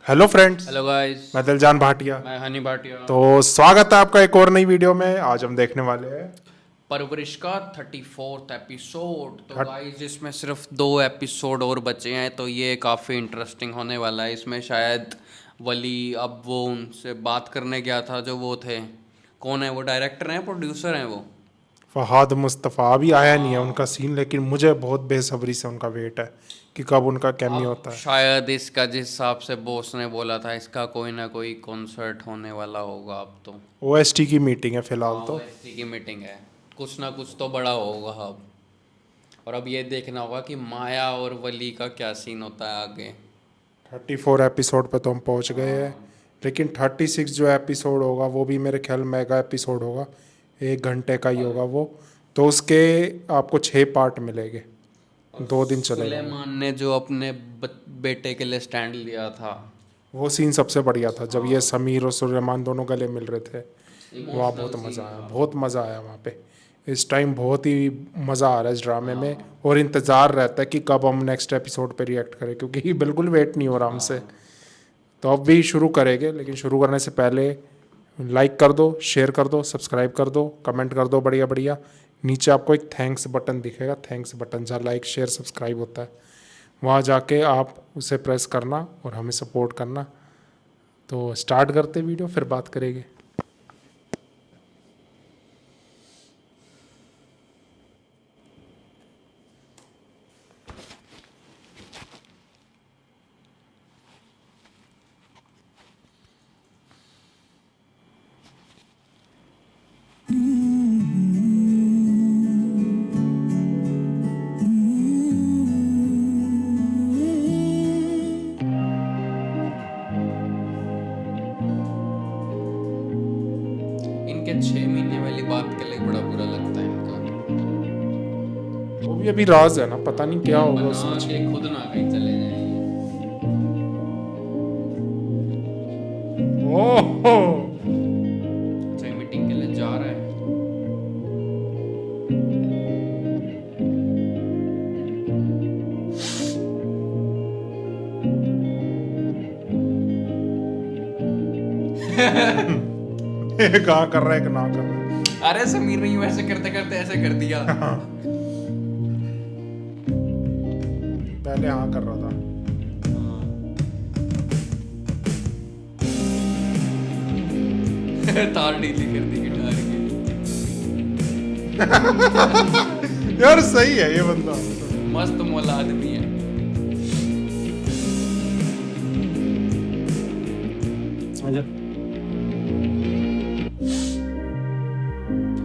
Hello friends, hello guys. मैं दिलजान भाटिया। मैं हनी भाटिया। तो स्वागत है आपका एक और नई वीडियो में। आज हम देखने वाले हैं परवरिश का 34th एपिसोड। तो थर्ट गाइस इसमें सिर्फ 2 एपिसोड और बचे हैं, तो ये काफ़ी इंटरेस्टिंग होने वाला है। इसमें शायद वली अब वो उनसे बात करने गया था जो वो थे। कौन है वो? डायरेक्टर हैं, प्रोड्यूसर हैं वो? फहाद मुस्तफ़ा। अभी आया नहीं है हाँ। उनका सीन, लेकिन मुझे बहुत बेसब्री से उनका वेट है कि कब उनका कैमियो अब होता है। शायद इसका जिस हिसाब से बॉस ने बोला था, इसका कोई ना कोई कॉन्सर्ट होने वाला होगा अब तो। ओएसटी की मीटिंग है फिलहाल हाँ, तो। ओएसटी की मीटिंग है। कुछ ना कुछ तो बड़ा होगा अब। और अब ये देखना होगा कि माया और वली का क्या सीन होता है आगे। 34 एपिसोड पे तो हम पहुंच गए हैं, हाँ। लेकिन 36 जो एपिसोड होगा वो भी मेरे ख्याल मेगा एपिसोड होगा। 1 घंटे का ही और होगा वो। तो उसके आपको 6 पार्ट मिलेंगे। और 2 दिन चलेगा वो। सुलेमान ने जो अपने बेटे के लिए स्टैंड लिया था। वो सीन सबसे बढ़िया था जब ये हाँ। समीर और सुलेमान दोनों गले मिल रहे थे। वहाँ इमोशनल बहुत मज़ा सीन आया, था। बहुत मज़ा आया वहाँ पे। इस टाइम बहुत ही मज़ा आ रहा है इस ड्रामे में। हाँ। और इंतज़ार रहता है कि कब हम नेक्स्ट एपिसोड पे रिएक्ट करें, क्योंकि बिल्कुल वेट नहीं हो रहा हमसे। हाँ। तो अब भी शुरू करेंगे, लेकिन शुरू करने से पहले लाइक कर दो, शेयर कर दो, सब्सक्राइब कर दो, कमेंट कर दो बढ़िया बढ़िया। नीचे आपको एक थैंक्स बटन दिखेगा, थैंक्स बटन जहाँ लाइक शेयर सब्सक्राइब होता है, वहाँ जाके आप उसे प्रेस करना और हमें सपोर्ट करना। तो स्टार्ट करते वीडियो, फिर बात करेंगे। इनके 6 महीने वाली बात के लिए बड़ा बुरा लगता है इनका। वो भी अभी राज है ना, पता नहीं क्या ये होगा बना उसमें के 6 महीने। खुद ना कहीं चले जाएं। ओहो। अच्छा, मीटिंग के लिए जा रहा है। कहाँ कर रहा है कि ना कर रहा अरे समीर ने यूं ऐसे करते करते ऐसे कर दिया। है। पहले हाँ कर रहा था। तार ढीली कर दी गिटार की। यार सही है ये बंदा। मस्त मौला आदमी है।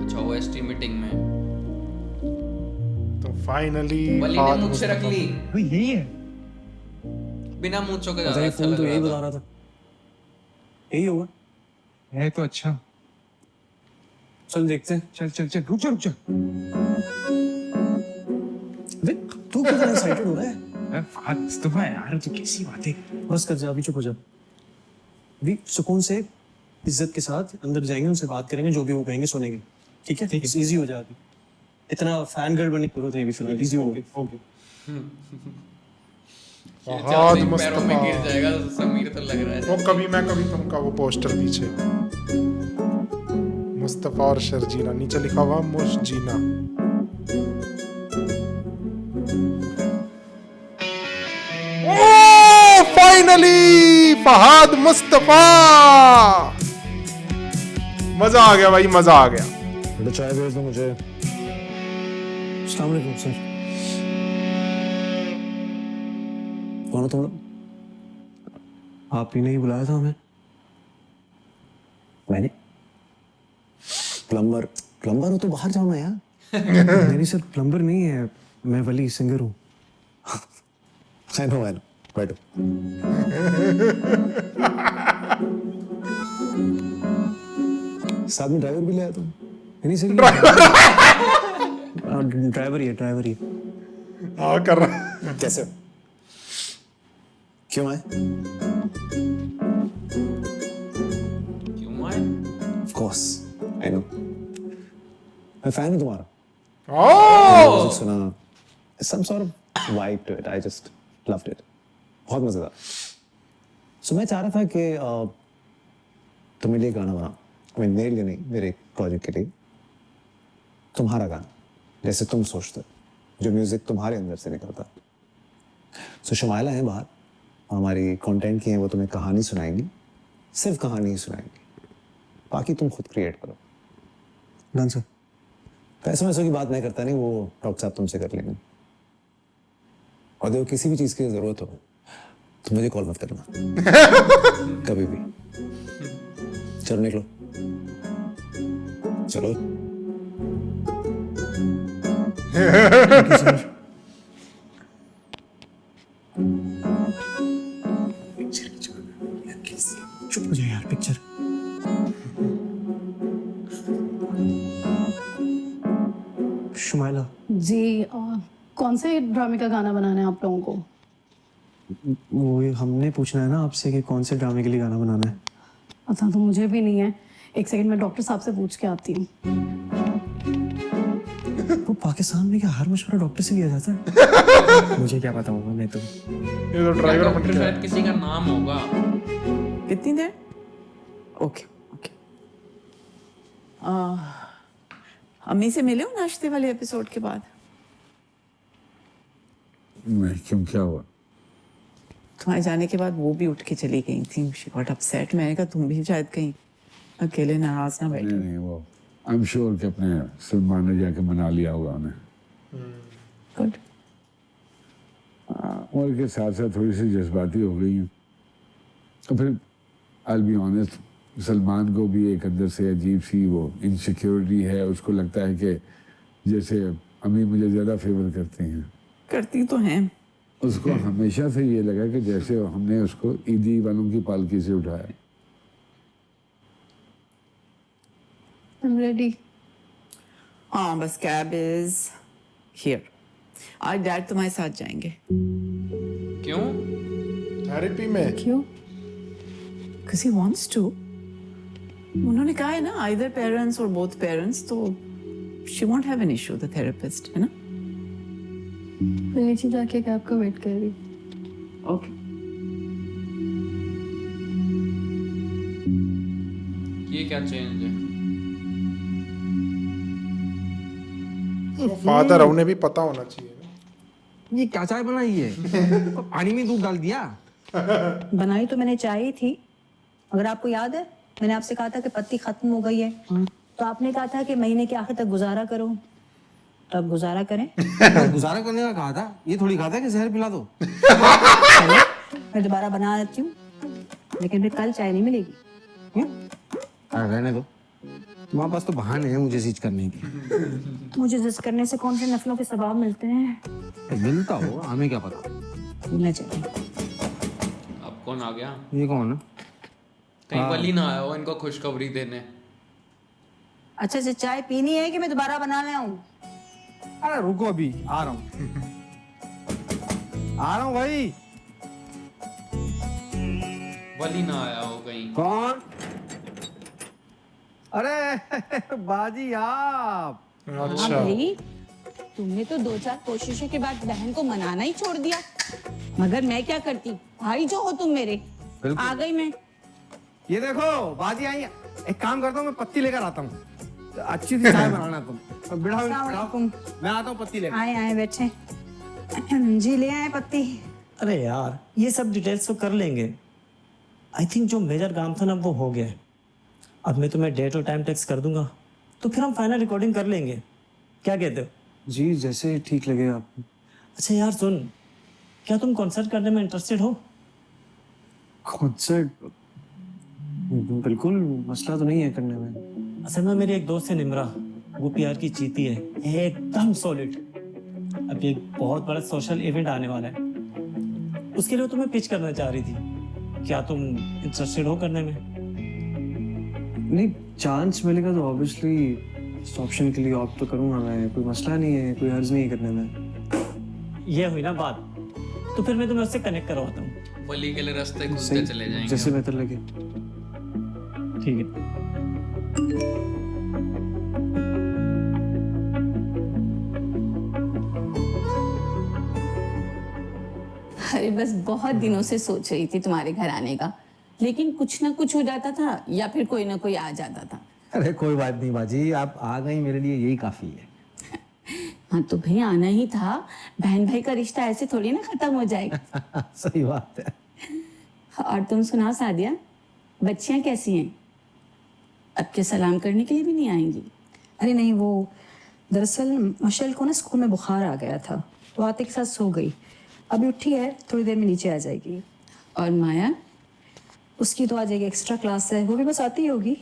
अच्छा, ओएसटी मीटिंग में तो फाइनली वली ने मुझसे रख ली। भाई यही है। बिना मूंछों के पता ज्यादा नहीं, अच्छा फोन लग तो रहा यही बता था। रहा था। यही होगा। है तो अच्छा। चल देखते हैं। चल चल चल, रुक जा रुक जा। अबे तू क्यों इतना एक्साइटेड हो रहा है? फाद मुस्तफा यार, तू कैसी बातें। बस कर जा, अभी चुप हो जा। अभी सुकून से इज्जत के साथ अंदर जाएंगे, उनसे बात करेंगे, जो भी वो कहेंगे सुनेंगे। ठीक है? इजी हो जाएगा। इतना फैन गर्ल बनने की जरूरत है अभी फिलहाल। इजी हो गया। ओके। ये फहाद चाहते ही पैरों मुस्तफा। में गिर जाएगा तो समीर तो लग रहा है वो जैसे कभी मैं कभी तुमका वो पोस्टर पीछे मुस्तफा और शर्जीना, नीचे लिखा हुआ मुशजीना। ओ फाइनली फहाद मुस्तफा। मजा आ गया भाई, मजा आ गया। बेटा चाय भेज दो मुझे। अस्सलाम वालेकुम सर। कौन हो तुम लोग? आप ही ने ही बुलाया था हमें। मैंने? प्लम्बर? प्लम्बर हो तो बाहर जाओ ना यार। नहीं सर, प्लम्बर नहीं है, मैं वली सिंगर हूँ। आई नो बैठो। साथ में ड्राइवर भी ले आया तुम? नहीं सर, ड्राइवर ही है, ड्राइवर ही है। हाँ कर रहा है। कैसे हो? क्यों आए? क्यों आए? Of course, I know. मैं फैन हूँ तुम्हारा। ओ म्यूजिक सुना, some sort of vibe to it. I just loved it. बहुत मजेदार। सो मैं चाह रहा था कि तुम मेरे लिए गाना बना, मेरे लिए नहीं, मेरे प्रोजेक्ट के लिए तुम्हारा गाना, जैसे तुम सोचते हो, जो म्यूजिक तुम्हारे अंदर से निकलता। सो शमाइला है बाहर, हमारी कंटेंट की है, वो तुम्हें कहानी सुनाएंगी, सिर्फ कहानी ही सुनाएंगी, बाकी तुम खुद क्रिएट करो। Done sir. पैसों वैसों की बात मैं करता नहीं, वो डॉक्टर साहब तुमसे कर लेंगे। और देखो किसी भी चीज़ की ज़रूरत हो तो मुझे कॉल मत करना कभी भी। चलो निकलो, चलो। चुप हो जाए यार, पिक्चर। शुमाइला, जी कौन से ड्रामे का गाना बनाना है आप लोगों को? वो हमने पूछना है ना आपसे कि कौन से ड्रामे के लिए गाना बनाना है। पता तो मुझे भी नहीं है, एक सेकंड मैं डॉक्टर साहब से पूछ के आती हूँ। वो पाकिस्तान में क्या हर मशवरा डॉक्टर से लिया जाता है? मुझे क्या पता होगा, मैं तो ये तो ड्राइवर बन डॉक्टर गया। शायद किसी का नाम होगा। कितनी देर? Okay okay. अम्मी से मिले हो नाश्ते वाले एपिसोड के बाद? नहीं, क्यों, क्या हुआ? तुम्हारे जाने के बाद वो भी उठ के चली गई थी। She got upset. मैंने कहा तुम भी शायद कहीं अकेले नाराज ना बैठे। नहीं, वो आई एम श्योर कि अपने सलमान ने जाके मना लिया होगा उन्हें। गुड। उम्र के साथ साथ थोड़ी सी जज्बाती हो गई हैं। तो फिर आई बी ऑनेस्ट, सलमान को भी एक अंदर से अजीब सी वो इनसिक्योरिटी है। उसको लगता है कि जैसे अम्मी मुझे ज़्यादा फेवर करती हैं। करती तो हैं। उसको हमेशा से ये लगा कि जैसे हमने उसको ईदी वालों की पालकी से उठाया। I'm ready. हाँ बस कैब इज हियर। आज डैड तुम्हारे साथ जाएंगे। क्यों? थेरेपी में क्यों? Because he wants to. उन्होंने कहा है ना either parents or both parents, तो she won't have an issue, the therapist, है ना? मैं नीचे जाके कैब का वेट कर रही। Okay. ये क्या चेंज है? फादर उन्हें भी पता होना चाहिए ना। ये क्या चाय बनाई है? पानी में दूध डाल दिया। बनाई तो मैंने चाय ही थी। अगर आपको याद है, मैंने आपसे कहा था कि पत्ती खत्म हो गई है, तो आपने कहा था कि महीने के आखिर तक गुजारा करो। तो अब गुजारा करें। गुजारा करने का कहा था, ये थोड़ी कहा था कि जहर पिला दो। चलो, मैं दोबारा बना देती हूँ, लेकिन फिर कल चाय नहीं मिलेगी। रहने दो, तुम्हारे पास तो बहाने हैं मुझे सीज करने के। मुझे जिस करने से कौन से नफलों के सवाब मिलते हैं, मिलता हो, हमें क्या पता। मिलना चाहिए। अब कौन आ गया? ये कौन है? कहीं वली ना आया हो इनको खुशखबरी देने। अच्छा से चाय पीनी है कि मैं दोबारा बना ले आऊं? अरे रुको, अभी आ रहा हूँ। आ रहा हूँ भाई। वली ना आया हो कहीं। कौन? अरे बाजी आप। अच्छा भाई, तुमने तो 2-4 कोशिशों के बाद बहन को मनाना ही छोड़ दिया। मगर मैं क्या करती, भाई जो हो तुम मेरे। आ गई मैं। ये देखो बाजी आई है। एक काम करता हूँ, मैं पत्ती लेकर आता हूँ, तो अच्छी सी चाय बनाना तुम। बिठाओ, अस्सलाम वालेकुम। मैं आता हूँ पत्ती लेकर। आए आए बैठे। जी ले आए पत्ती। अरे यार, ये सब डिटेल्स तो कर लेंगे। आई थिंक जो मेजर काम था ना वो हो गया है। अब मैं तुम्हें डेट और टाइम टेक्स्ट कर दूंगा, तो फिर हम फाइनल रिकॉर्डिंग कर लेंगे। क्या कहते हो? जी जैसे ठीक लगे आपको। अच्छा यार सुन, क्या तुम कॉन्सर्ट करने में इंटरेस्टेड हो? कॉन्सर्ट? बिल्कुल, मसला तो नहीं है करने में। असल में मेरी एक दोस्त है निमरा, वो पीआर की चीती है, एकदम सॉलिड। अब एक बहुत बड़ा सोशल इवेंट आने वाला है, उसके लिए तुम्हें पिच करना चाह रही थी। क्या तुम इंटरेस्टेड हो करने में? नहीं, चांस मिलेगा तो ऑब्वियसली इस ऑप्शन के लिए ऑप्ट तो करूंगा मैं। कोई मसला नहीं है, कोई हर्ज नहीं है करने में। ये हुई ना बात, तो फिर मैं तुम्हें उससे कनेक्ट करवाता हूँ। वली के लिए रास्ते खुलते सही, चले जाएंगे। जैसे बेहतर लगे। ठीक है। अरे बस बहुत दिनों से सोच रही थी तुम्हारे घर आने का। लेकिन कुछ ना कुछ हो जाता था या फिर कोई ना कोई आ जाता था। अरे कोई बात नहीं बाजी, आप आ गई मेरे लिए यही काफी है। हाँ तो भाई आना ही था, बहन भाई का रिश्ता ऐसे थोड़ी ना खत्म हो जाएगा। सही बात है। और तुम सुनाओ सादिया, बच्चियां कैसी हैं? अब के सलाम करने के लिए भी नहीं आएंगी? अरे नहीं, वो दरअसल मशल को ना स्कूल में बुखार आ गया था तो आते के साथ सो गई। अभी उठी है, थोड़ी देर में नीचे आ जाएगी। और माया? उसकी तो आ जाएगी, एक्स्ट्रा क्लास है, वो भी बस आती ही होगी।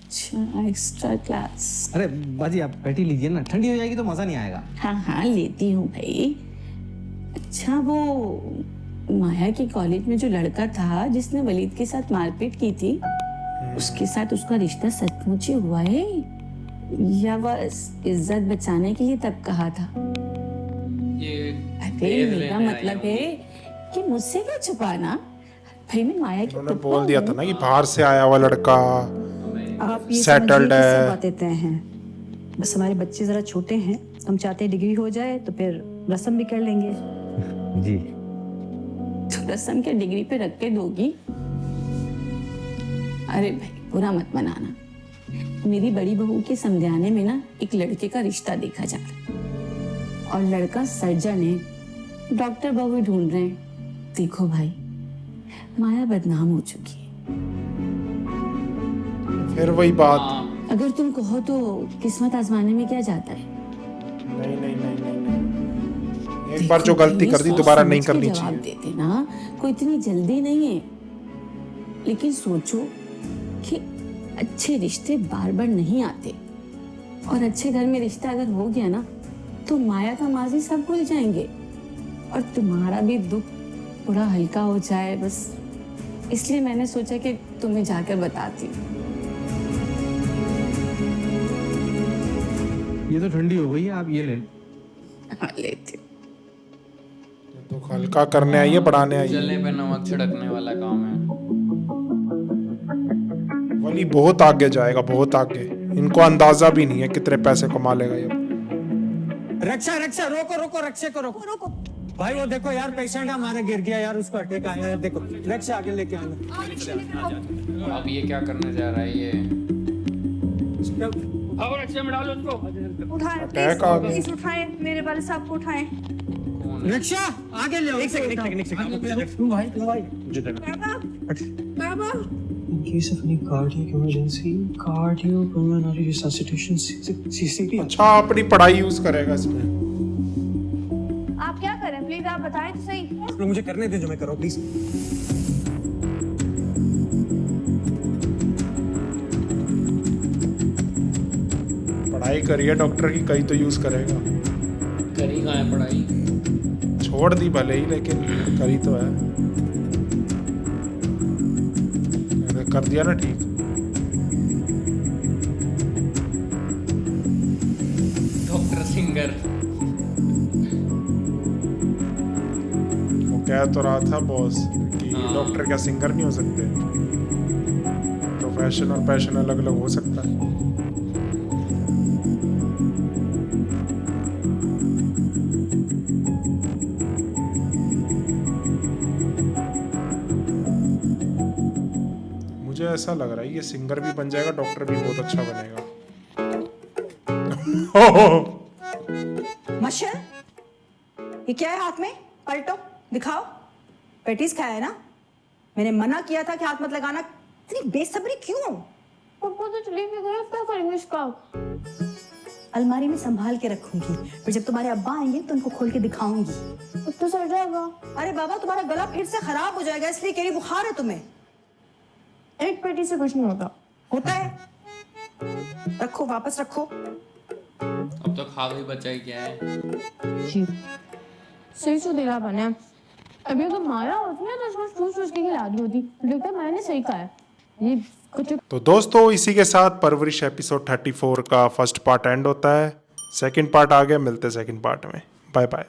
अच्छा, एक्स्ट्रा क्लास। अरे बाजी आप बैठी लीजिए ना, ठंडी हो जाएगी तो मजा नहीं आएगा। हाँ हाँ लेती हूँ भाई। अच्छा वो माया के कॉलेज में जो लड़का था जिसने वलीद के साथ मारपीट की थी, उसके साथ उसका रिश्ता सचमुच ही हुआ है या बस इज्जत बचाने के लिए तब कहा था? ये अरे मेरा मतलब है कि मुझसे क्या छुपाना भाई। मैं माया की उन्होंने बोल दिया था ना कि बाहर से आया हुआ लड़का आप ये Settled समझिए कि है। सब बातें तय हैं। बस हमारे बच्चे जरा छोटे हैं, हम चाहते हैं डिग्री हो जाए तो फिर रस्म भी कर लेंगे। जी तो रस्म के डिग्री पे रख के दोगी? अरे भाई बुरा मत मनाना, मेरी बड़ी बहू के समझाने में ना एक लड़के का रिश्ता देखा जा रहा और लड़का सर्जन है, डॉक्टर बहू ढूंढ रहे हैं। देखो भाई माया बदनाम हो चुकी है। फिर वही बात। अगर तुम कहो तो किस्मत आजमाने में क्या जाता है? नहीं नहीं नहीं नहीं, नहीं। एक बार जो गलती कर दी सोच दोबारा समझ नहीं के करनी जवाब चाहिए। देते ना, कोई इतनी जल्दी नहीं है। लेकिन सोचो कि अच्छे रिश्ते बार बार नहीं आते और अच्छे घर में रिश्ता अगर हो गया ना तो माया का माजी सब भूल जाएंगे और तुम्हारा भी दुख थोड़ा हल्का हो जाए, बस इसलिए मैंने सोचा कि तुम्हें जाकर बताती। ये तो ठंडी हो गई है, आप ये ले। हाँ लेती। तो हल्का करने आई है, बढ़ाने आई है। जलने पे नमक छिड़कने वाला काम है। वली बहुत आगे जाएगा, बहुत आगे। इनको अंदाजा भी नहीं है कितने पैसे कमा लेगा ये। रक्षा रक्षा रोको रोको, रक्षा को रोको रोको। भाई वो देखो यार, पेशेंट हमारा गिर गया यार, उसको अटैक आया है। देखो रक्षा आगे लेके आना। अब ये क्या करने जा रहा है ये? उठाएं अटैक आ गया। प्लीज उठाएं, मेरे वाले साहब को उठाएं। रक्षा आगे ले आओ। एक सेकंड एक सेकंड। तुम भाई बाबा बाबा In case of any cardiac emergency, cardiopulmonary resuscitation, CCP. अच्छा अपनी पढ़ाई यूज करेगा इसमें। आप क्या करें प्लीज, आप बताएं तो सही। मुझे करने दे जो मैं करूँ प्लीज। पढ़ाई करिए डॉक्टर की, कहीं तो यूज करेगा। करी कहाँ है पढ़ाई? छोड़ दी भले ही, लेकिन करी तो है। मैंने कर दिया ना ठीक। Doctor singer. वो कह तो रहा था बॉस कि डॉक्टर क्या सिंगर नहीं हो सकते। प्रोफेशन और पैशन अलग अलग हो सकता है। मुझे ऐसा लग रहा है ये सिंगर भी बन जाएगा, डॉक्टर भी बहुत अच्छा बनेगा। मशल, ये क्या है हाथ में? पलटो, दिखाओ। पेटीज खाया है ना? मैंने मना किया था कि हाथ मत लगाना। इतनी बेसब्री क्यों? पापा तो चली भी गए, क्या करेंगे इसका? अलमारी में संभाल के रखूंगी, फिर जब तुम्हारे अब्बा आएंगे तो उनको खोल के दिखाऊंगी। अब तो सड़ जाएगा। अरे बाबा, तुम्हारा गला फिर से खराब हो जाएगा, इसलिए कह रही बुखार है तुम्हें। एक पेटी से कुछ नहीं होता। होता है, रखो, वापस रखो। अब तो खा भी बचाई क्या है? जी सही से देना बने। अभी तो माया होती है तो उसको सोच के खिला दी होती, लेकिन मैंने सही कहा है। ये कुछ तो दोस्तों इसी के साथ परवरिश एपिसोड 34 का फर्स्ट पार्ट एंड होता है। सेकंड पार्ट आ गया, मिलते हैं सेकंड पार्ट में। Bye bye.